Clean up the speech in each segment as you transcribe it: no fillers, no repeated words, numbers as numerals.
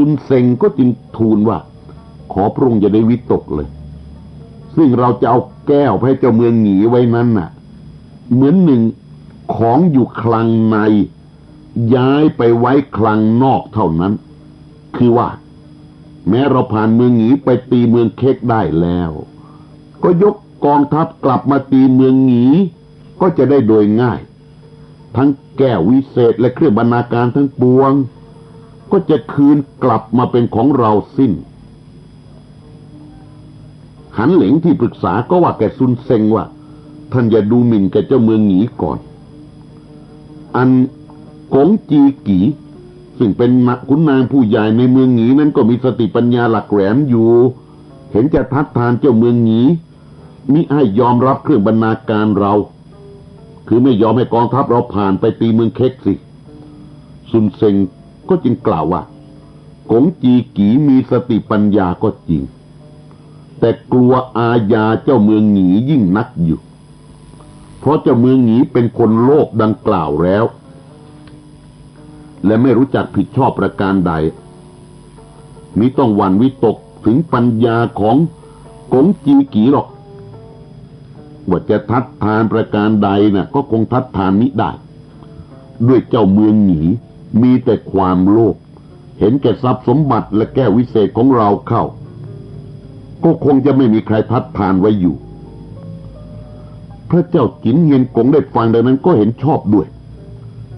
ซุนเซ็งก็จึงทูลว่าขอพระองค์อย่าได้วิตกเลยซึ่งเราจะเอาแก้วให้เจ้าเมืองหงีไว้นั้นน่ะเหมือนหนึ่งของอยู่คลังในย้ายไปไว้คลังนอกเท่านั้นคือว่าแม้เราผ่านเมืองหงีไปตีเมืองเค็กได้แล้วก็ยกกองทัพกลับมาตีเมืองหงีก็จะได้โดยง่ายทั้งแก้ววิเศษและเครื่องบรรณาการทั้งปวงก็จะคืนกลับมาเป็นของเราสิ้นหันเหลงที่ปรึกษาก็ว่าแกซุนเซ็งว่าท่านอย่าดูหมิ่นแกเจ้าเมืองหงีก่อนอันกงจีกีซึ่งเป็นขุนนางผู้ใหญ่ในเมืองหงีนั้นก็มีสติปัญญาหลักแหลมอยู่เห็นจะทัดทานเจ้าเมืองหงีมิให้ยอมรับเครื่องบรรณาการเราคือไม่ยอมให้กองทัพเราผ่านไปตีเมืองเค็กสิซุนเซ็งก็จึงกล่าวว่ากงจีกีมีสติปัญญาก็จริงแต่กลัวอาญาเจ้าเมืองหงียิ่งนักอยู่เพราะเจ้าเมืองหงีเป็นคนโลภดังกล่าวแล้วและไม่รู้จักผิดชอบประการใดมิต้องหวั่นวิตกถึงปัญญาของกงจีกีหรอกว่าจะทัดทานประการใดน่ะก็คงทัดทานมิได้ด้วยเจ้าเมืองหงีมีแต่ความโลภเห็นแก่ทรัพย์สมบัติและแก้ววิเศษของเราเข้าก็คงจะไม่มีใครทัดทานไว้อยู่พระเจ้าจินเฮียนกงได้ฟังดังนั้นก็เห็นชอบด้วย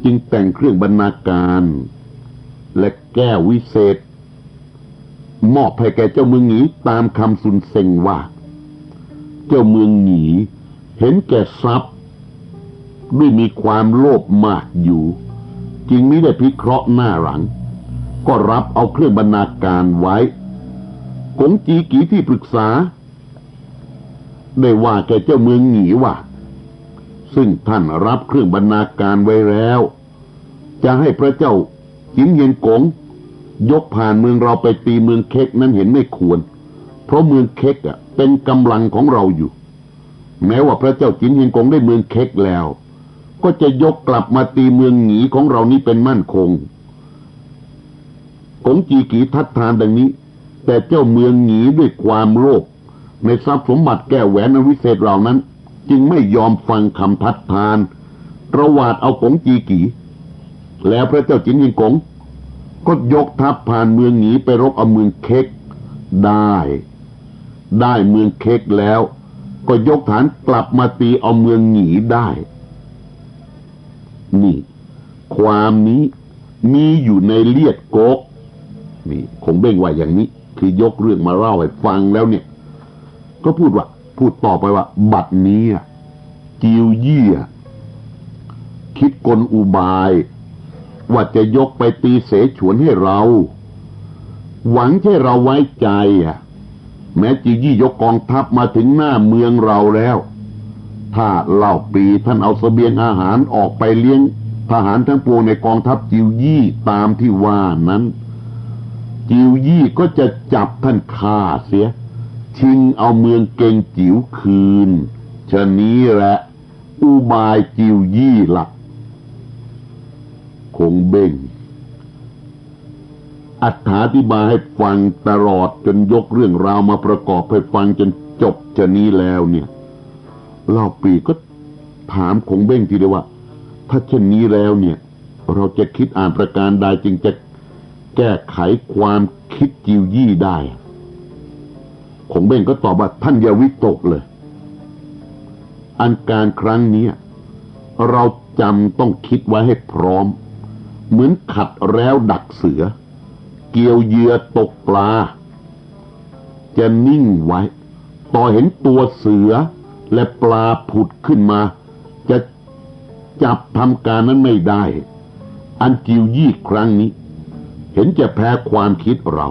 จึงแต่งเครื่องบรรณาการและแก้ววิเศษมอบให้แก่เจ้าเมืองหงีตามคำซุนเซ็งว่าเจ้าเมืองหงีเห็นแก่ทรัพย์ด้วยมีความโลภมากอยู่จึงมิได้พิเคราะห์หน้าหลังก็รับเอาเครื่องบรรณาการไว้กงจีกีที่ปรึกษาได้ว่าแก่เจ้าเมืองหงีว่าซึ่งท่านรับเครื่องบรรณาการไว้แล้วจะให้พระเจ้าจินเฮียนกงยกผ่านเมืองเราไปตีเมืองเค็กนั้นเห็นไม่ควรเพราะเมืองเค็กเป็นกำลังของเราอยู่แม้ว่าพระเจ้าจินเฮียนกงได้เมืองเค็กแล้วก็จะยกกลับมาตีเมืองหงีของเรานี้เป็นมั่นคงกงจีกีทัดทานดังนี้แต่เจ้าเมืองหงีด้วยความโลภในทรัพย์สมบัติแก้วแหวนอันวิเศษเหล่านั้นจึงไม่ยอมฟังคำทัดทานระวาดเอากงจีกีแล้วพระเจ้าจินเฮียนกงก็ยกทัพผ่านเมืองหงีไปรบเอาเมืองเค็กได้เมืองเค็กแล้วก็ยกฐานกลับมาตีเอาเมืองหงีได้นี่ความนี้มีอยู่ในเลียดโกกนี่คงเบ่งว่าอย่างนี้คือยกเรื่องมาเล่าให้ฟังแล้วเนี่ยก็พูดต่อไปว่าบัดนี้จิวยี่คิดกลอุบายว่าจะยกไปตีเสฉวนให้เราหวังให้เราไว้ใจแม้จิวยี่ยกกองทัพมาถึงหน้าเมืองเราแล้วถ้าเล่าปีท่านเอาเสบียงอาหารออกไปเลี้ยงทหารทั้งปวงในกองทัพจิวยี่ตามที่ว่านั้นจิวยี่ก็จะจับท่านฆ่าเสียชิงเอาเมืองเกงจิ๋วคืนฉะนี้แหละอุบายจิวยี่หลักคงเบ่งอธิบายให้ฟังตลอดจนยกเรื่องราวมาประกอบให้ฟังจนจบฉะนี้แล้วเนี่ยเล่าปีก็ถามคงเบ่งทีเดียวว่าถ้าเช่นนี้แล้วเนี่ยเราจะคิดอ่านประการใดจึงจะแก้ไขความคิดจิวยี่ได้คงเบ่งก็ตอบว่าท่านอย่าวิตกเลยอันการครั้งนี้เราจำต้องคิดไว้ให้พร้อมเหมือนขัดแล้วดักเสือเกี่ยวเหยื่อตกปลาจะนิ่งไว้ต่อเห็นตัวเสือและปลาผุดขึ้นมาจะจับทำการนั้นไม่ได้อันจิวยี่ครั้งนี้เห็นจะแพ้ความคิดเรา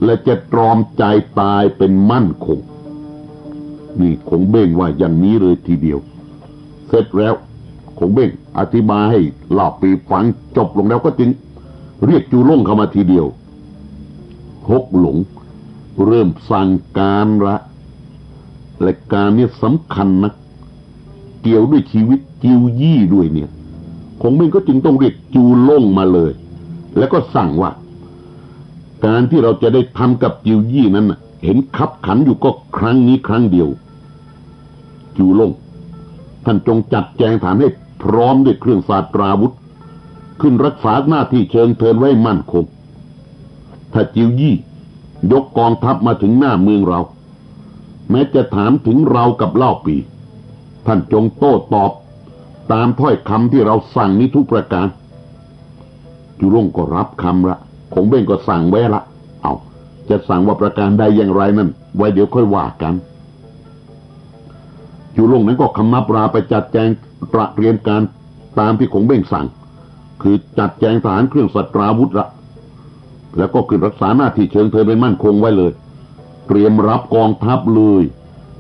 และจะตรอมใจตายเป็นมั่นคงนี่คงเบ้งว่าอย่างนี้เลยทีเดียวเสร็จแล้วคงเบ้งอธิบายให้เล่าปีฟังจบลงแล้วก็จึงเรียกจูล่งเข้ามาทีเดียวฮกหลงเริ่มสั่งการละและการนี้สำคัญนะเกี่ยวด้วยชีวิตจิวยี่ด้วยเนี่ยคงเบ้งก็จึงต้องเรียกจูล่งมาเลยแล้วก็สั่งว่า การที่เราจะได้ทำกับจิวยี่นั้นเห็นคับขันอยู่ก็ครั้งนี้ครั้งเดียวจูลงท่านจงจัดแจงฐานให้พร้อมด้วยเครื่องศาสตราวุธขึ้นรักษาหน้าที่เชิงเทินไว้มั่นคงถ้าจิวยี่ยกกองทัพมาถึงหน้าเมืองเราแม้จะถามถึงเรากับเล่าปีท่านจงโต้ตอบตามถ้อยคำที่เราสั่งนี้ทุกประการจูลงก็รับคำละคงเบ้งก็สั่งไว้ละเอาจะสั่งว่าประการใดอย่างไรนั่นไว้เดี๋ยวค่อยว่ากันจูลงนั้นก็คำนับราไปจัดแจงตระเตรียมการตามที่คงเบ้งสั่งคือจัดแจงทหารเครื่องศาสตราวุธละแล้วก็ขึ้นรักษาหน้าที่เชิงเทินไว้มั่นคงไว้เลยเตรียมรับกองทัพเลย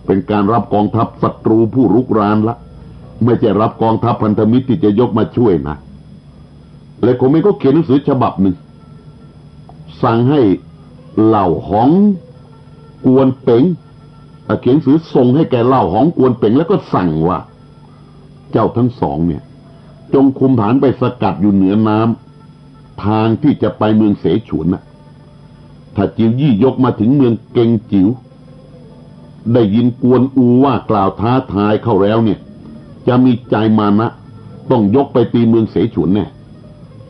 เป็นการรับกองทัพศัตรูผู้รุกรานละไม่ใช่รับกองทัพพันธมิตรที่จะยกมาช่วยนะและคงไม่ก็เขียนหนังสือฉบับหนึ่งสั่งให้เหล่าหองกวนเป๋งเขียนหนังสือส่งให้แก่เหล่าหองกวนเป๋งแล้วก็สั่งว่าเจ้าทั้งสองเนี่ยจงคุมฐานไปสกัดอยู่เหนือน้ำทางที่จะไปเมืองเสฉวนนะถ้าจิวยี่ยกมาถึงเมืองเกงจิ๋วได้ยินกวนอูว่ากล่าวท้าทายเข้าแล้วเนี่ยจะมีใจมานะต้องยกไปตีเมืองเสฉวนแน่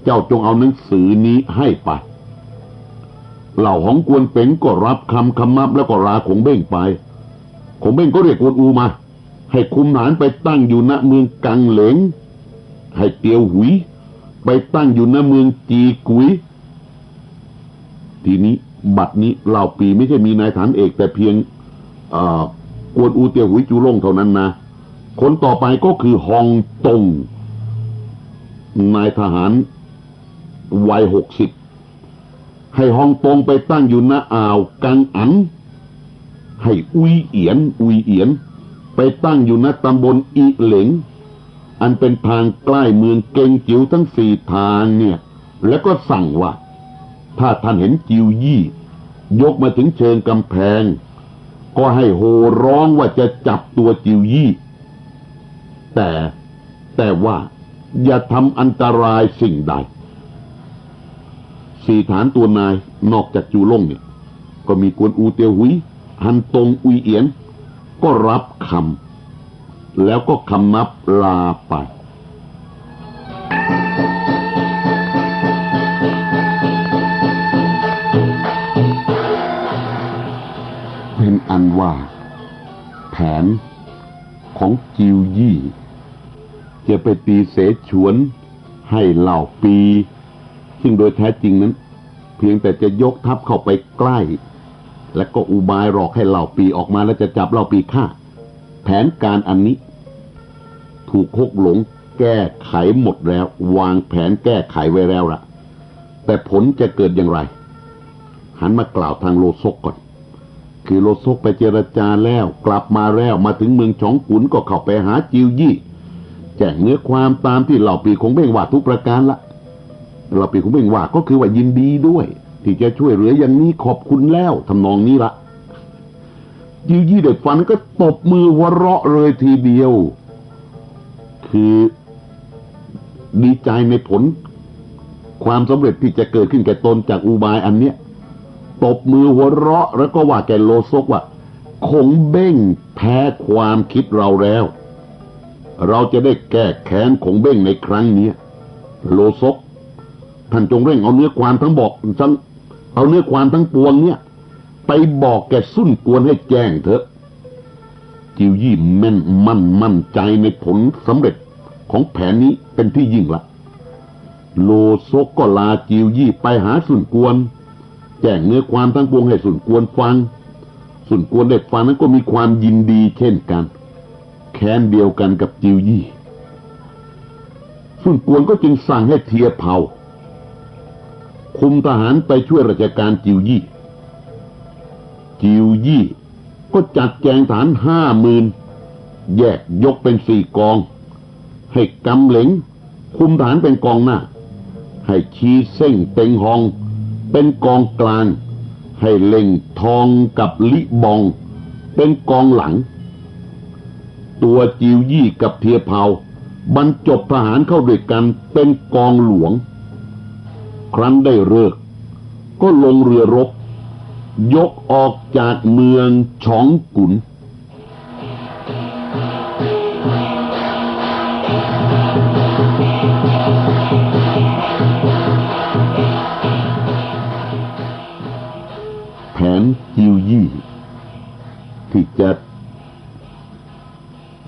เจ้าจงเอาหนังสือนี้ให้ไปเหล่าของกวนเป๋งก็รับคำนับแล้วก็ลาคงเบ้งไปคงเบ้งก็เรียกกวนอูมาให้คุมฐานไปตั้งอยู่ณเมืองกังเหลงให้เตียวหุยไปตั้งอยู่ณเมืองจีกุยทีนี้บัดนี้เหล่าปีไม่ใช่มีนายฐานเอกแต่เพียงกวนอูเตียวหุยจูลงเท่านั้นนะคนต่อไปก็คือฮองตงนายทหารวัย60ให้ฮองตงไปตั้งอยู่ณอ่าวกังอันให้อุยเอียนไปตั้งอยู่ณตำบลอีเหลงอันเป็นทางใกล้เมืองเกงจิ๋วทั้ง4ทางเนี่ยแล้วก็สั่งว่าถ้าท่านเห็นจิวยี่ยกมาถึงเชิงกำแพงก็ให้โห่ร้องว่าจะจับตัวจิวยี่แต่ว่าอย่าทำอันตรายสิ่งใด4ฐานตัวนายนอกจากจูลงเนี่ยก็มีกวนอูเตียวหุยฮันตงอุยเอียนก็รับคำแล้วก็คำนับลาไปเป็นอันว่าแผนของจิวยี่จะไปตีเสฉวนให้เหล่าปีซึ่งโดยแท้จริงนั้นเพียงแต่จะยกทัพเข้าไปใกล้และก็อุบายหลอกให้เหล่าปีออกมาแล้วจะจับเหล่าปีฆ่าแผนการอันนี้ถูกฮกหลงแก้ไขหมดแล้ววางแผนแก้ไขไว้แล้วละแต่ผลจะเกิดอย่างไรหันมากล่าวทางโลซกก่อนคือโลซกไปเจรจาแล้วกลับมาแล้วมาถึงเมืองฉองกุนก็เข้าไปหาจิวยี่แจ้งเนื้อความตามที่เหล่าปีคงเบ่งว่าทุกประการละเหล่าปีคงเบ่งว่าก็คือว่ายินดีด้วยที่จะช่วยเหลืออย่างนี้ขอบคุณแล้วทำนองนี้ละจิวยี่เด็กฟันก็ตบมือหัวเราะเลยทีเดียวคือดีใจในผลความสำเร็จที่จะเกิดขึ้นแก่ตนจากอุบายอันเนี้ยตบมือหัวเราะแล้วก็ว่าแกโลซกว่าคงเบ้งแพ้ความคิดเราแล้วเราจะได้แก้แค้นคงเบ้งในครั้งนี้โลซกท่านจงเร่งเอาเนื้อความทั้งปวงเนี่ยไปบอกแกสุ่นกวนให้แจ้งเถอะจิวยี่มั่นใจในผลสำเร็จของแผนนี้เป็นที่ยิ่งละโลซกก็ลาจิวยี่ไปหาสุ่นกวนแจ้งเนื้อความทั้งปวงให้สุ่นกวนฟังสุ่นกวนได้ฟังนั้นก็มีความยินดีเช่นกันแค้นเดียวกันกับจิวยี่สุ่นกวนก็จึงสั่งให้เทียเผาคุมทหารไปช่วยราชการจิวยี่ก็จัดแจงฐาน50,000แยกยกเป็น4กองให้กำเหลงคุมฐานเป็นกองหน้าให้ชีเส้งเต็งฮองเป็นกองกลางให้เล่งทองกับลิบองเป็นกองหลังตัวจิวยี่กับเทียเผาบรรจบทหารเข้าด้วยกันเป็นกองหลวงครั้นได้ฤกษ์ ก็ลงเรือรบยกออกจากเมืองฉองกุนแผนจิวยี่ที่จะ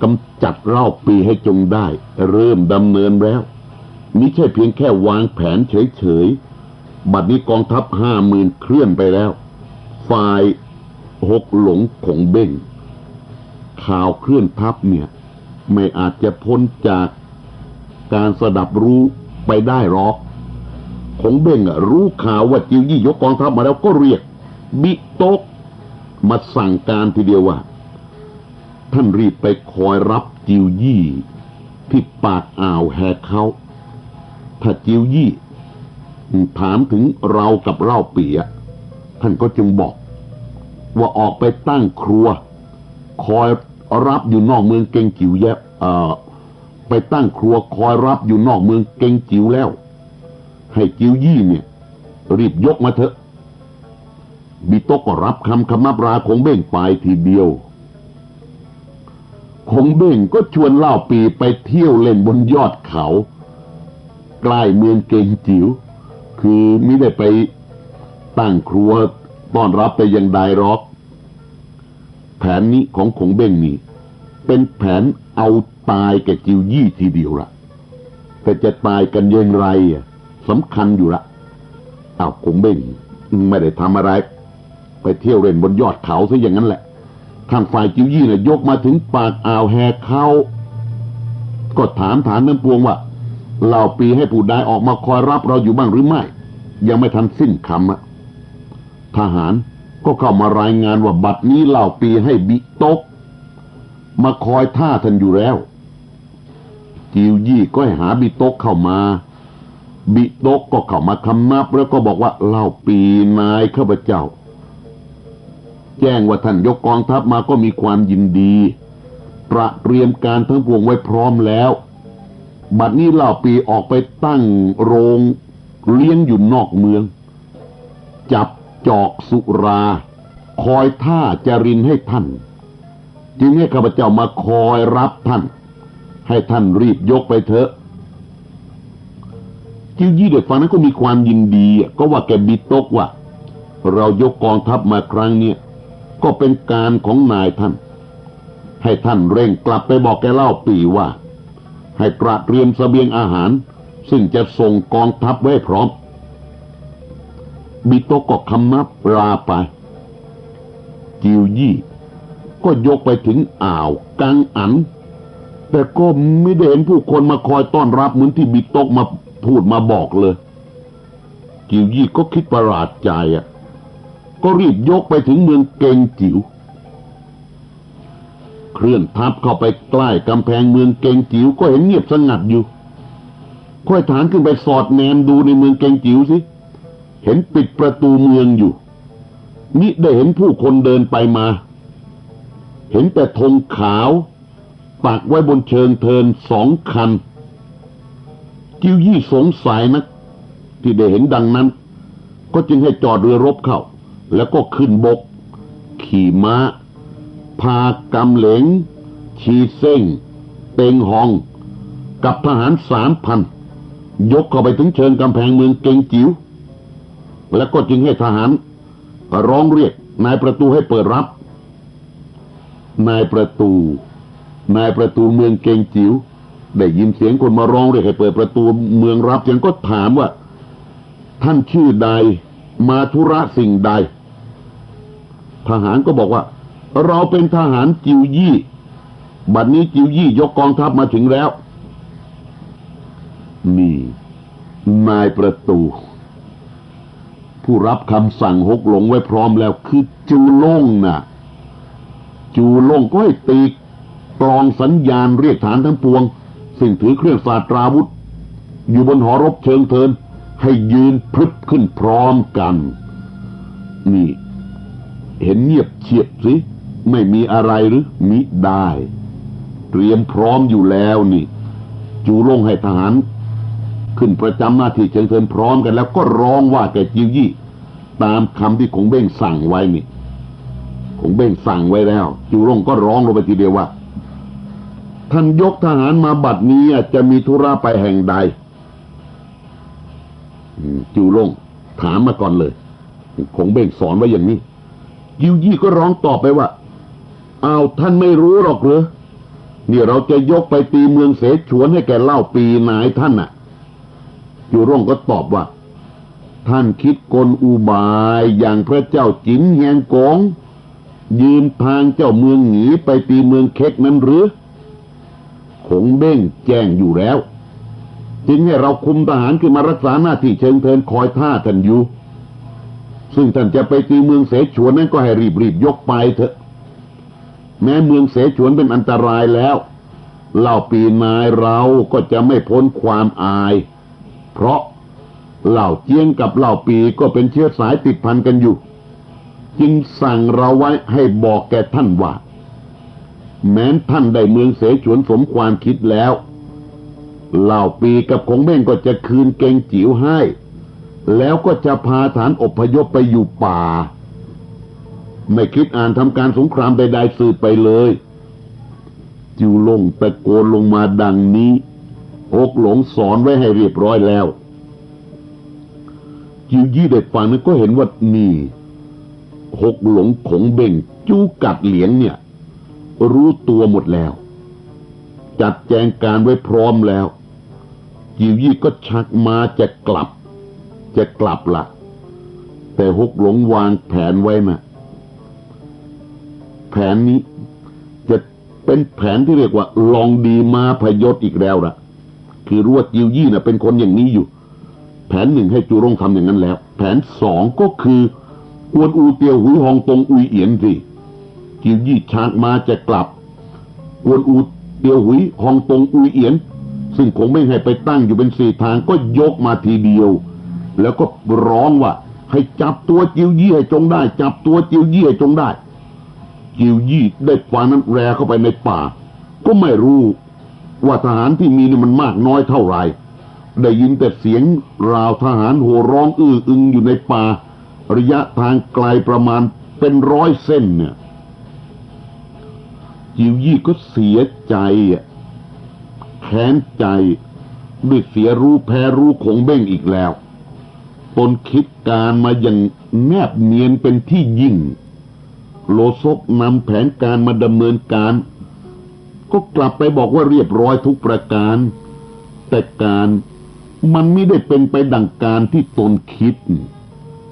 กำจัดเล่าปีให้จงได้เริ่มดำเนินแล้วมิใช่เพียงแค่วางแผนเฉยๆบัดนี้กองทัพ50,000เคลื่อนไปแล้วฝ่ายหกหลงขงเบ้งข่าวเคลื่อนทัพเนี่ยไม่อาจจะพ้นจากการสดับรู้ไปได้หรอกขงเบ้งรู้ข่าวว่าจิวยี่ยกกองทัพมาแล้วก็เรียกบิโต๊กมาสั่งการทีเดียวว่าท่านรีบไปคอยรับจิวยี่ที่ปากอ่าวแหกเขาถ้าจิวยี่ถามถึงเรากับเล่าเปียท่านก็จึงบอกว่าออกไปตั้งครัวคอยรับอยู่นอกเมืองเกงจิ๋วไปตั้งครัวคอยรับอยู่นอกเมืองเกงจิ๋วแล้วให้จิวยี่เนี่ยรีบยกมาเถอะบิโต๊กก็รับคำนับราคงเบ้งไปทีเดียวคงเบ้งก็ชวนเล่าปีไปเที่ยวเล่นบนยอดเขาใกล้เมืองเกงจิ๋วคือไม่ได้ไปตั้งครัวต้อนรับแต่อย่างใดหรอกแผนนี้ของคงเบ้งนี่เป็นแผนเอาตายแก่จิวยี่ทีเดียวละแต่จะตายกันอย่างไรสำคัญอยู่ละคงเบ้งไม่ได้ทำอะไรไปเที่ยวเล่นบนยอดเขาซะอย่างนั้นแหละทางฝ่ายจิวยี่เนี่ยยกมาถึงปากอ่าวแหกเขาก็ถามฐานน้ำปวงว่าเหล่าปีให้ผู้ใดออกมาคอยรับเราอยู่บ้างหรือไม่ยังไม่ทันสิ้นคำทหารก็เข้ามารายงานว่าบัดนี้เหล่าปีให้บิโต๊กมาคอยท่าท่านอยู่แล้วจิวยี่ก็ให้หาบิโต๊กเข้ามาบิโต๊กก็เข้ามาคำนับแล้วก็บอกว่าเหล่าปีนายข้าพเจ้าแจ้งว่าท่านยกกองทัพมาก็มีความยินดีเตรียมการทั้งปวงไว้พร้อมแล้วบัดนี้เหล่าปีออกไปตั้งโรงเลี้ยงอยู่นอกเมืองจับจอกสุราคอยท่าจรินให้ท่านจึงให้ข้าพเจ้ามาคอยรับท่านให้ท่านรีบยกไปเถอะจิวยี่เด็กฟังนั้นก็มีความยินดีก็ว่าแกบิโต๊กว่าเรายกกองทัพมาครั้งนี้ก็เป็นการของนายท่านให้ท่านเร่งกลับไปบอกแกเล่าปีว่าให้เตรียมเสบียงอาหารซึ่งจะส่งกองทัพไว้พร้อมบิโต๊กก็คำนับลาไปจิวยี่ก็ยกไปถึงอ่าวกังอันแต่ก็ไม่ได้เห็นผู้คนมาคอยต้อนรับเหมือนที่บิโต๊กมาพูดมาบอกเลยจิวยี่ก็คิดประหลาดใจก็รีบยกไปถึงเมืองเกงจิ๋วเคลื่อนทัพเข้าไปใกล้กำแพงเมืองเกงจิ๋วก็เห็นเงียบสงัดอยู่ค่อยฐานขึ้นไปสอดแนมดูในเมืองเกงจิ๋วสิเห็นปิดประตูเมืองอยู่มิได้เห็นผู้คนเดินไปมาเห็นแต่ธงขาวปักไว้บนเชิงเทิน2 คันจิวยี่สงสัยนะที่ได้เห็นดังนั้นก็จึงให้จอดเรือรบเข้าแล้วก็ขึ้นบกขี่ม้าพากำเหลงชีเซ้งเต็งหองกับทหาร3,000ยกเข้าไปถึงเชิงกำแพงเมืองเกงจิ๋วแล้วก็จึงให้ทหารร้องเรียกนายประตูให้เปิดรับนายประตูเมืองเกงจิ๋วได้ยินเสียงคนมาร้องเรียกให้เปิดประตูเมืองรับจึงก็ถามว่าท่านชื่อใดมาธุระสิ่งใดทหารก็บอกว่าเราเป็นทหารจิวยี่บัดนี้จิวยี่ยกกองทัพมาถึงแล้วนี่นายประตูผู้รับคำสั่งหกหลงไว้พร้อมแล้วคือจูล่งน่ะจูล่งก็ให้ตีกลองสัญญาณเรียกฐานทั้งปวงซึ่งถือเครื่องศาสตราวุธอยู่บนหอรบเชิงเทินให้ยืนพรึบขึ้นพร้อมกันนี่เห็นเงียบเฉียบสิไม่มีอะไรหรือมิได้เตรียมพร้อมอยู่แล้วนี่จูล่งให้ทหารขึ้นประจำหน้าที่เชิงเทินพร้อมกันแล้วก็ร้องว่าแกจิวยี่ ตามคำที่คงเบ้งสั่งไว้นี่คงเบ้งสั่งไว้แล้วจูร่งก็ร้องลงไปทีเดียวว่าท่านยกทหารมาบัดนี้จะมีธุระไปแห่งใดจูร่งถามมาก่อนเลยคงเบ้งสอนไว้อย่างนี้ยิวยี่ก็ร้องตอบไปว่าอ้าวท่านไม่รู้หรอกหรือนี่เราจะยกไปตีเมืองเสฉวนให้แก่เล่าปีนายท่านน่ะจูร่งก็ตอบว่าท่านคิดกลอุบายอย่างพระเจ้าจินแหงกงยืมทางเจ้าเมืองหนีไปตีเมืองเค็กนั้นหรือคงเบ้งแจ้งอยู่แล้วจึงให้เราคุมทหารขึ้นมารักษาหน้าที่เชิงเทินคอยท่าท่านอยู่ซึ่งท่านจะไปตีเมืองเสฉวนนั้นก็ให้รีบยกไปเถอะแม้เมืองเสฉวนเป็นอันตรายแล้วเล่าปีนายเราก็จะไม่พ้นความอายเพราะเล่าเจียงกับเล่าปีก็เป็นเชื้อสายติดพันกันอยู่จึงสั่งเราไว้ให้บอกแก่ท่านว่าแม้ท่านได้เมืองเสฉวนสมความคิดแล้วเล่าปีกับคงเบ้งก็จะคืนเกงจิ๋วให้แล้วก็จะพาฐานอพยพไปอยู่ป่าไม่คิดอ่านทำการสงครามใดๆสืบไปเลยจิวลงตะโกนลงมาดังนี้หกหลงสอนไว้ให้เรียบร้อยแล้วจิวยี่ได้ฟังนั้นก็เห็นว่านี่หกหลงขงเบ่งจูกัดเหลียงเนี่ยรู้ตัวหมดแล้วจัดแจงการไว้พร้อมแล้วจิวยี่ก็ชักมาจะกลับล่ะแต่หกหลงวางแผนไว้นะแผนนี้จะเป็นแผนที่เรียกว่าลองดีมาพยศอีกแล้วล่ะคือรู้ว่าจิวยี่น่ะเป็นคนอย่างนี้อยู่แผนหนึ่งให้จูร่งทำอย่างนั้นแล้วแผนสองก็คือกวนอูเตียวหุยฮองตงอุยเอียนสิจิวยี่ชากมาจะกลับกวนอูเตียวหุยฮองตงอุยเอียนซึ่งคงไม่ให้ไปตั้งอยู่เป็นสี่ทางก็ยกมาทีเดียวแล้วก็ร้องว่าให้จับตัวจิวยี่ให้จงได้จับตัวจิวยี่ให้จงได้จิวยี่ได้ฟังนั้นแรเข้าไปในป่าก็ไม่รู้ว่าทหารที่มีนี่มันมากน้อยเท่าไหร่ได้ยินแต่เสียงราวทหารโห่ร้องอื้ออึงอยู่ในป่าระยะทางไกลประมาณเป็น100 เส้นเนี่ยจิวยี่ก็เสียใจแค้นใจด้วยเสียรู้แพ้รู้คงเบ้งอีกแล้วตนคิดการมาอย่างแนบเนียนเป็นที่ยิ่งโลซกนำแผนการมาดำเนินการก็กลับไปบอกว่าเรียบร้อยทุกประการแต่การมันไม่ได้เป็นไปดังการที่ตนคิด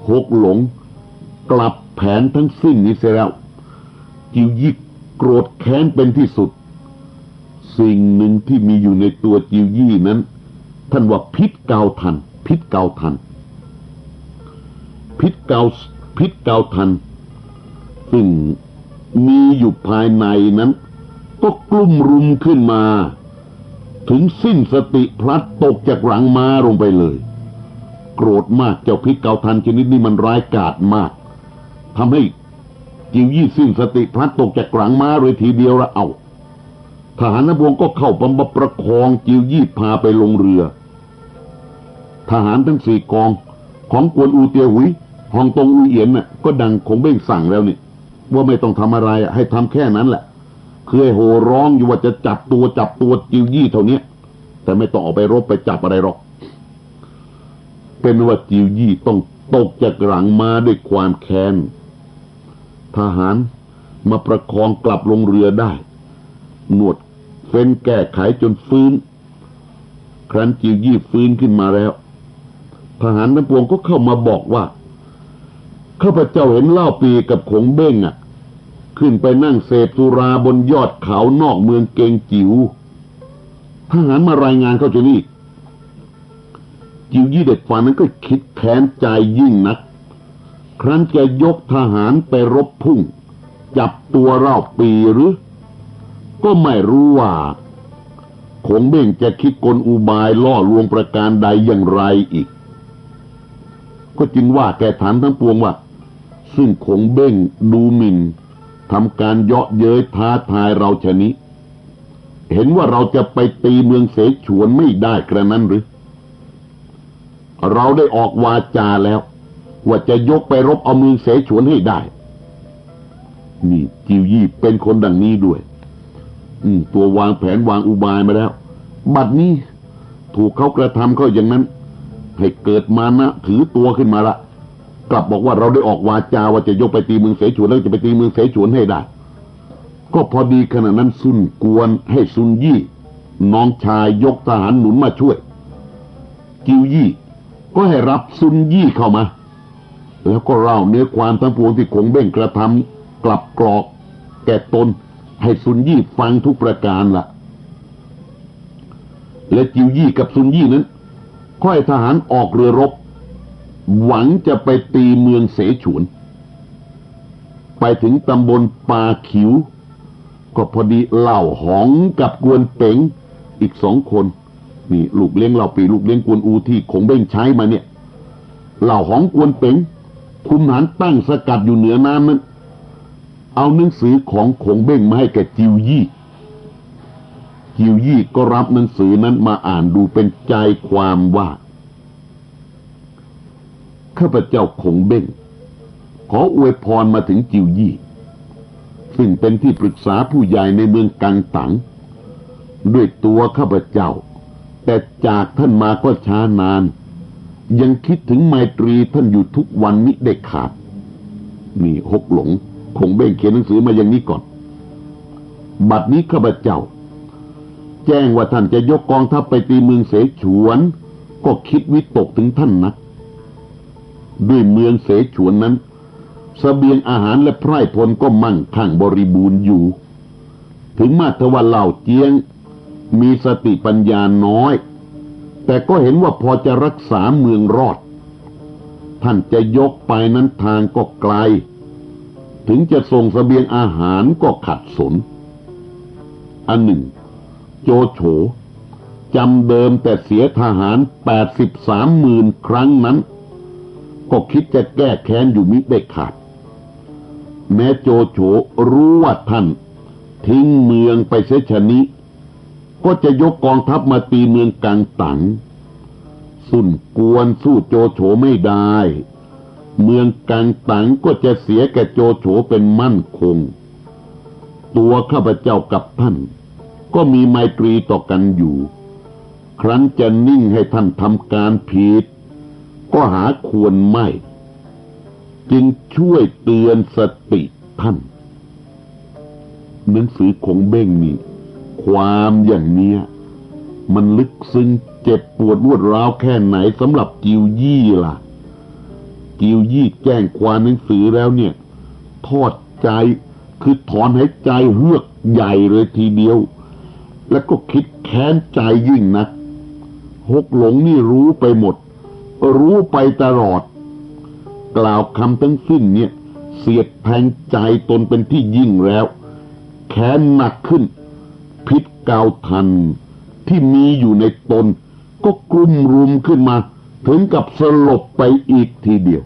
หกหลงกลับแผนทั้งสิ้นนี้เสียแล้วจิวยี่โกรธแค้นเป็นที่สุดสิ่งหนึ่งที่มีอยู่ในตัวจิวยี่นั้นท่านว่าพิษเกาทันซึ่งมีอยู่ภายในนั้นก็กลุ่มรุมขึ้นมาถึงสิ้นสติพลัดตกจากหลังม้าลงไปเลยโกรธมากเจ้าพิษเกาทันชนิดนี้มันร้ายกาจมากทำให้จิวยี่สิ้นสติพลัดตกจากหลังม้าเลยทีเดียวละเอาทหารนพวงก็เข้ามาประคองจิวยี่พาไปลงเรือทหารทั้ง4 กองของกวนอูเตียวหุยฮองตงอุยเอียนน่ะก็ดังคงเบ้งสั่งแล้วนี่ว่าไม่ต้องทำอะไรให้ทำแค่นั้นแหละคือให้โห่ร้องอยู่ว่าจะจับตัวจิวยี่เท่านี้แต่ไม่ต้องออกไปรบไปจับอะไรหรอกเป็นว่าจิวยี่ต้องตกจากหลังมาด้วยความแค้นทหารมาประคองกลับลงเรือได้หนวดเฟ้นแก้ไขจนฟื้นครั้นจิวยี่ฟื้นขึ้นมาแล้วทหารทั้งปวงก็เข้ามาบอกว่าข้าพเจ้าเห็นเล่าปีกับขงเบ้งขึ้นไปนั่งเสพสุราบนยอดเขานอกเมืองเกงจิ๋วทหารมารายงานเข้าที่นี่จิวยี่เด็กฝันนั้นก็คิดแค้นใจยิ่งนักครั้นจะยกทหารไปรบพุ่งจับตัวเล่าปีหรือก็ไม่รู้ว่าขงเบ้งจะคิดกลอุบายล่อลวงประการใดอย่างไรอีกก็จึงว่าแก่ฐานทั้งปวงว่าซึ่งขงเบ้งดูหมิ่นทำการเยาะเย้ยท้าทายเราชนิดเห็นว่าเราจะไปตีเมืองเสฉวนไม่ได้กระนั้นหรือเราได้ออกวาจาแล้ว ว่าจะยกไปรบเอาเมืองเสฉวนให้ได้นี่จิวยี่เป็นคนดังนี้ด้วยตัววางแผนวางอุบายมาแล้วบัดนี้ถูกเขากระทำเขาอย่างนั้นให้เกิดมานะถือตัวขึ้นมาละกลับบอกว่าเราได้ออกวาจาว่าจะยกไปตีเมืองเสฉวนแล้วจะไปตีเมืองเสฉวนให้ได้ก็พอดีขณะนั้นซุนกวนให้ซุนยี่น้องชายยกทหารหนุนมาช่วยจิวยี่ก็ให้รับซุนยี่เข้ามาแล้วก็เล่าเนื้อความทั้งปวงที่คงเบ้งกระทำกลับกรอกแก่ตนให้ซุนยี่ฟังทุกประการละและจิวยี่กับซุนยี่นั้นก็ให้ทหารออกเรือรบหวังจะไปตีเมืองเสฉวนไปถึงตำบลปาขิวก็พอดีเหล่าหองกับกวนเป๋งอีก2 คนนี่ลูกเลี้ยงเหล่าปีลูกเลี้ยงกวนอูที่คงเบ้งใช้มาเนี่ยเหล่าหองกวนเป๋งคุมทหารตั้งสกัดอยู่เหนือน้ำนั้นเอาหนังสือของคงเบ้งมาให้แก่จิวยี่ก็รับหนังสือนั้นมาอ่านดูเป็นใจความว่าข้าพเจ้าคงเบ้งขออวยพรมาถึงจิวยี่ซึ่งเป็นที่ปรึกษาผู้ใหญ่ในเมืองกังตังด้วยตัวข้าพเจ้าแต่จากท่านมาก็ช้านานยังคิดถึงไมตรีท่านอยู่ทุกวันมิได้ขาดนี่ฮกหลงคงเบ้งเขียนหนังสือมาอย่างนี้ก่อนบัดนี้ข้าพเจ้าแจ้งว่าท่านจะยกกองทัพไปตีเมืองเสฉวนก็คิดวิตกถึงท่านนักด้วยเมืองเสฉวนนั้นเสบียงอาหารและไพร่พลก็มั่งคั่งบริบูรณ์อยู่ถึงมาทว่าเหล่าเจียงมีสติปัญญาน้อยแต่ก็เห็นว่าพอจะรักษาเมืองรอดท่านจะยกไปนั้นทางก็ไกลถึงจะส่งเสบียงอาหารก็ขัดสนอันหนึ่งโจโฉจำเดิมแต่เสียทหาร83,000 ครั้งนั้นก็คิดจะแก้แค้นอยู่มิได้ขาดแม้โจโฉรู้ว่าท่านทิ้งเมืองไปเสียชะนี้ก็จะยกกองทัพมาตีเมืองกังตังซุ่นกวนสู้โจโฉไม่ได้เมืองกังตังก็จะเสียแก่โจโฉเป็นมั่นคงตัวข้าพเจ้ากับท่านก็มีไมตรีต่อกันอยู่ครั้นจะนิ่งให้ท่านทำการผิดก็หาควรไม่จึงช่วยเตือนสติท่านหนังสือของเบ้งนี่ความอย่างเนี้ยมันลึกซึ้งเจ็บปวดรวดร้าวแค่ไหนสำหรับจิวยี่ล่ะจิวยี่แจ้งความหนังสือแล้วเนี่ยทอดใจคือถอนหายใจเฮือกใหญ่เลยทีเดียวแล้วก็คิดแค้นใจยิ่งนักฮกหลงนี่รู้ไปหมดรู้ไปตลอดกล่าวคำทั้งสิ้นเนี่ยเสียดแทงใจตนเป็นที่ยิ่งแล้วแค้นหนักขึ้นพิษเกาทันที่มีอยู่ในตนก็กลุ่มรุมขึ้นมาถึงกับสลบไปอีกทีเดียว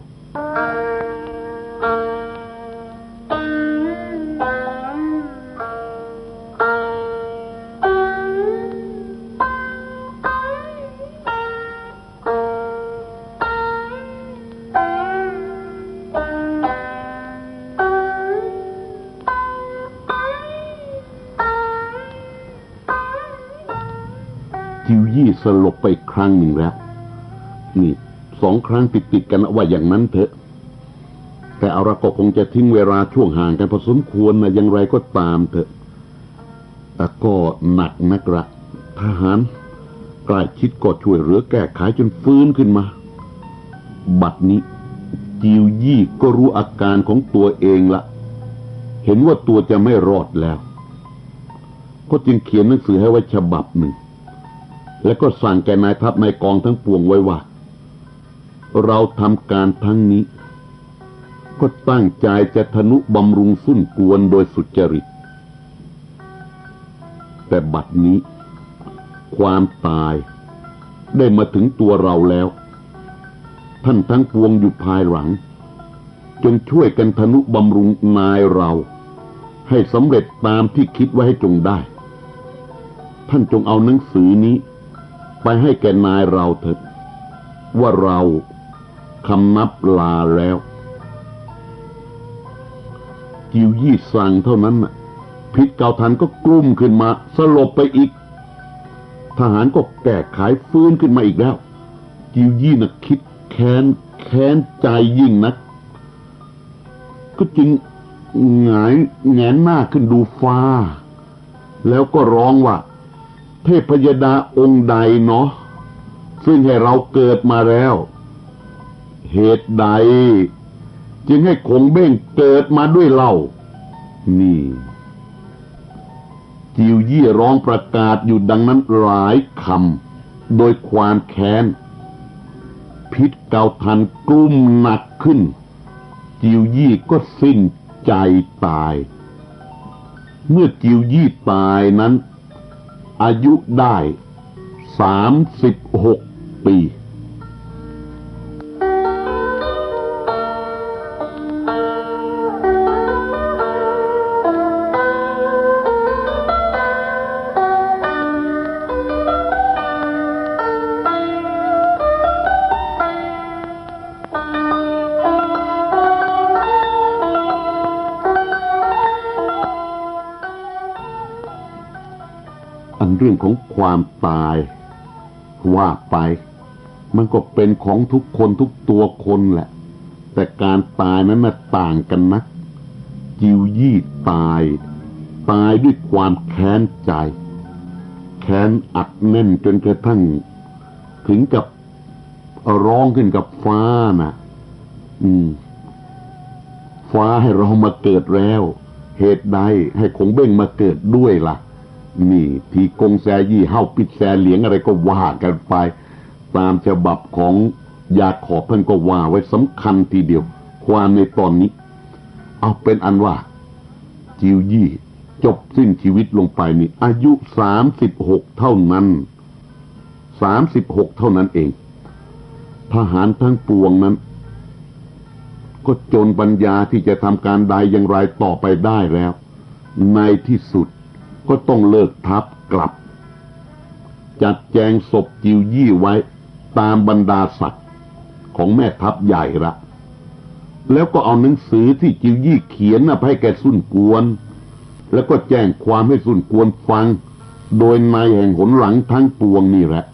จิวยี่สลบไปครั้งหนึ่งแล้วนี่2 ครั้งติดกันว่าอย่างนั้นเถอะแต่เอาละก็คงจะทิ้งเวลาช่วงห่างกันพอสมควรนะอย่างไรก็ตามเถอะแต่ก็หนักนักละทหารใกล้ชิดก็ช่วยเหลือแก้ไขจนฟื้นขึ้นมาบัดนี้จิวยี่ก็รู้อาการของตัวเองละเห็นว่าตัวจะไม่รอดแล้วก็จึงเขียนหนังสือให้ไว้ฉบับหนึ่งแล้วก็สั่งแก่นายทัพในกองทั้งปวงไว้ว่าเราทำการทั้งนี้ก็ตั้งใจจะทนุบำรุงซุ่นกวนโดยสุจริตแต่บัดนี้ความตายได้มาถึงตัวเราแล้วท่านทั้งปวงอยู่ภายหลังจงช่วยกันทนุบำรุงนายเราให้สำเร็จตามที่คิดไว้ให้จงได้ท่านจงเอาหนังสือนี้ไปให้แก่นายเราเถิดว่าเรา คำนับลาแล้วจิวยี่สั่งเท่านั้นน่ะพิษเกาทันก็กลุ้มขึ้นมาสลบไปอีกทหารก็แก้ไขฟื้นขึ้นมาอีกแล้วจิวยี่น่ะคิดแค้นใจยิ่งนักก็จึงแงนหน้าขึ้นดูฟ้าแล้วก็ร้องว่าเทพยดาองค์ใดเนาะซึ่งให้เราเกิดมาแล้วเหตุใดจึงให้คงเบ้งเกิดมาด้วยเล่านี่จิวยี่ร้องประกาศอยู่ดังนั้นหลายคำโดยความแค้นพิษเกาทันกลุ้มหนักขึ้นจิวยี่ก็สิ้นใจตายเมื่อจิวยี่ตายนั้นอายุได้36 ปีเรื่องของความตายว่าไปมันก็เป็นของทุกคนทุกตัวคนแหละแต่การตายนั้นน่ะต่างกันนักจิวยี่ตายด้วยความแค้นใจแค้นอัดแน่นจนกระทั่งถึงกับร้องขึ้นกับฟ้าน่ะฟ้าให้เรามาเกิดแล้วเหตุใดให้คงเบ้งมาเกิดด้วยล่ะนี่ทีกงแซยี่เฮาปิดแซเหลียงอะไรก็ว่ากันไปตามฉบับของยาขอบท่านก็ว่าไว้สำคัญทีเดียวความในตอนนี้เอาเป็นอันว่าจิวยี่จบสิ้นชีวิตลงไปนี่อายุ36เท่านั้น36เท่านั้นเองทหารทั้งปวงนั้นก็จนปัญญาที่จะทำการใดอย่างไรต่อไปได้แล้วในที่สุดก็ต้องเลิกทัพกลับจัดแจงศพจิวยี่ไว้ตามบรรดาศักดิ์ของแม่ทัพใหญ่ละแล้วก็เอาหนังสือที่จิวยี่เขียนไปให้แกสุ่นกวนแล้วก็แจ้งความให้สุ่นกวนฟังโดยนายแห่งหนหลังทั้งปวงนี่แหละ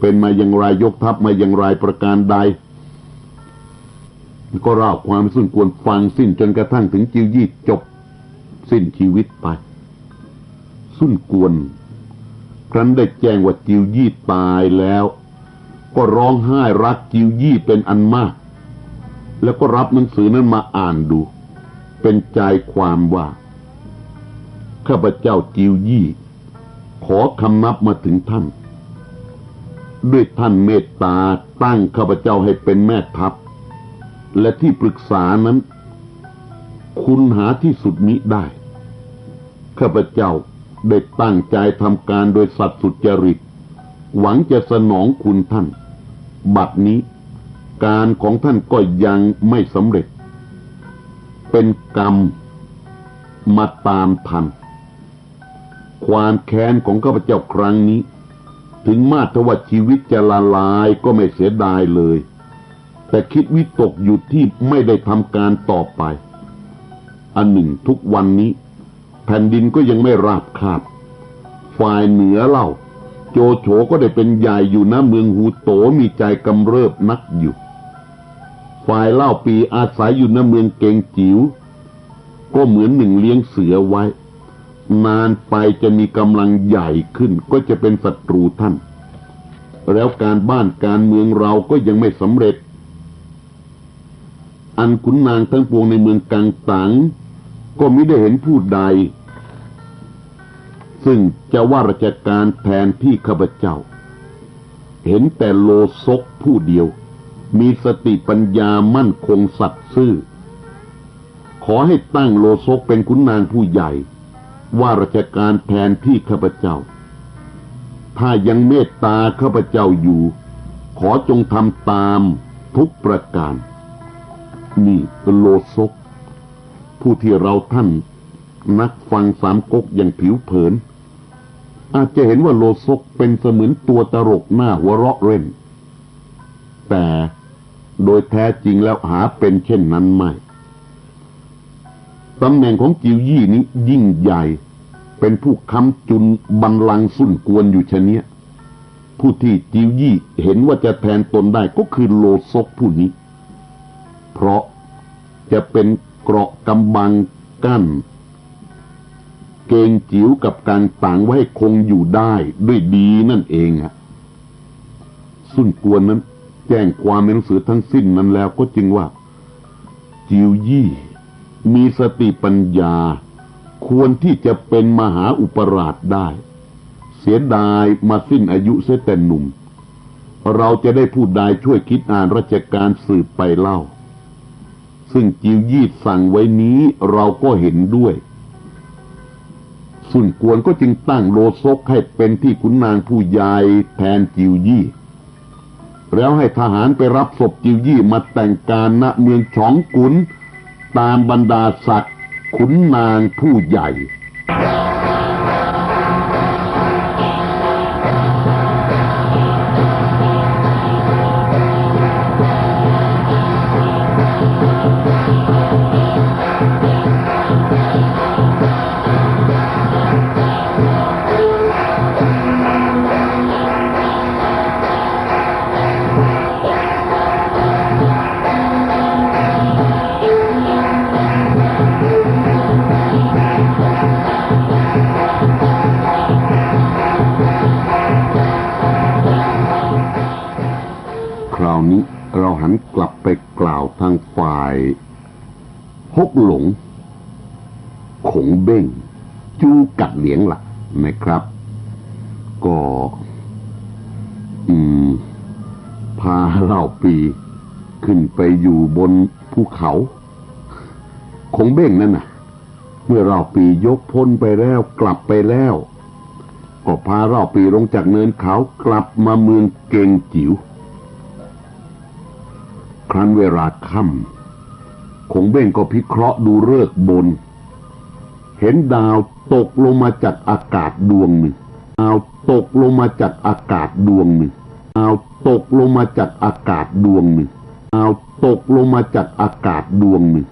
เป็นมาอย่างไรยกทัพมาอย่างไรประการใดก็เล่าความให้สุ่นกวนฟังสิ้นจนกระทั่งถึงจิวยี่จบสิ้นชีวิตไปสุ่นกวนครั้นได้แจ้งว่าจิวยี่ตายแล้วก็ร้องไห้รักจิวยี่เป็นอันมากแล้วก็รับหนังสือนั้นมาอ่านดูเป็นใจความว่าข้าพเจ้าจิวยี่ขอคำนับมาถึงท่านด้วยท่านเมตตาตั้งข้าพเจ้าให้เป็นแม่ทัพและที่ปรึกษานั้นคุณหาที่สุดมิได้ข้าพเจ้าได้ตั้งใจทำการโดยสัตย์สุจริตหวังจะสนองคุณท่านบัดนี้การของท่านก็ยังไม่สำเร็จเป็นกรรมมาตามทันความแค้นของข้าพเจ้าครั้งนี้ถึงมาทว่าชีวิตจะละลายก็ไม่เสียดายเลยแต่คิดวิตกอยู่ที่ไม่ได้ทำการต่อไปอันหนึ่งทุกวันนี้แผ่นดินก็ยังไม่ราบคาบฝ่ายเหนือเล่าโจโฉก็ได้เป็นใหญ่อยู่ณเมืองฮูโตมีใจกำเริบนักอยู่ฝ่ายเล่าปีอาศัยอยู่ณเมืองเกงจิ๋วก็เหมือนหนึ่งเลี้ยงเสือไว้นานไปจะมีกำลังใหญ่ขึ้นก็จะเป็นศัตรูท่านแล้วการบ้านการเมืองเราก็ยังไม่สำเร็จอันขุนนางทั้งปวงในเมืองกังตังก็มิได้เห็นผู้ใดซึ่งจะว่าราชการแทนที่ข้าพเจ้าเห็นแต่โลซกผู้เดียวมีสติปัญญามั่นคงสัตย์ซื่อขอให้ตั้งโลซกเป็นขุนนางผู้ใหญ่ว่าราชการแทนที่ข้าพเจ้าถ้ายังเมตตาข้าพเจ้าอยู่ขอจงทำตามทุกประการนี่เป็นโลซกผู้ที่เราท่านนักฟังสามก๊กอย่างผิวเผินอาจจะเห็นว่าโลซกเป็นเสมือนตัวตลกหน้าหัวเราะเล่นแต่ โดยแท้จริงแล้วหาเป็นเช่นนั้นไม่ตำแหน่งของจิวยี่นี้ยิ่งใหญ่เป็นผู้ค้ำจุนบัลลังก์สุ่นกวนอยู่ชะเนี้ยผู้ที่จิวยี่เห็นว่าจะแทนตนได้ก็คือโลซกผู้นี้เพราะจะเป็นเกราะกำบังกั้นเกงจิ๋วกับการต่างไว้ให้คงอยู่ได้ด้วยดีนั่นเองอะสุ่นกวนนั้นแจ้งความในหนังสือทั้งสิ้นนั้นแล้วก็จึงว่าจิวยี่มีสติปัญญาควรที่จะเป็นมหาอุปราชได้เสียดายมาสิ้นอายุเสียแต่หนุ่มเราจะได้ผู้ใดช่วยคิดอ่านราชการสืบไปเล่าซึ่งจิวยี่สั่งไว้นี้เราก็เห็นด้วยสุ่นกวนก็จึงตั้งโลซกให้เป็นที่ขุนนางผู้ใหญ่แทนจิวยี่แล้วให้ทหารไปรับศพจิวยี่มาแต่งการณเมืองฉองกุนตามบรรดาศักดิ์ขุนนางผู้ใหญ่คราวนี้เราหันกลับไปกล่าวทางฝ่ายฮกหลงขงเบ้งจูกัดเหลียงล่ะนะครับก็พาเล่าปีขึ้นไปอยู่บนภูเขาขงเบ้งนั่นน่ะเมื่อเราปียกพ้นไปแล้วกลับไปแล้วก็พาเราปีลงจากเนินเขากลับมาเมืองเกงจิ๋วครั้นเวลาค่ำคงเบ้งก็พิเคราะห์ดูฤกษ์บนเห็นดาวตกลงมาจากอากาศดวงหนึ่งดาวตกลงมาจากอากาศดวงหนึ่งดาวตกลงมาจากอากาศดวงหนึ่งดาวตกลงมาจากอากาศดวงหนึ่ง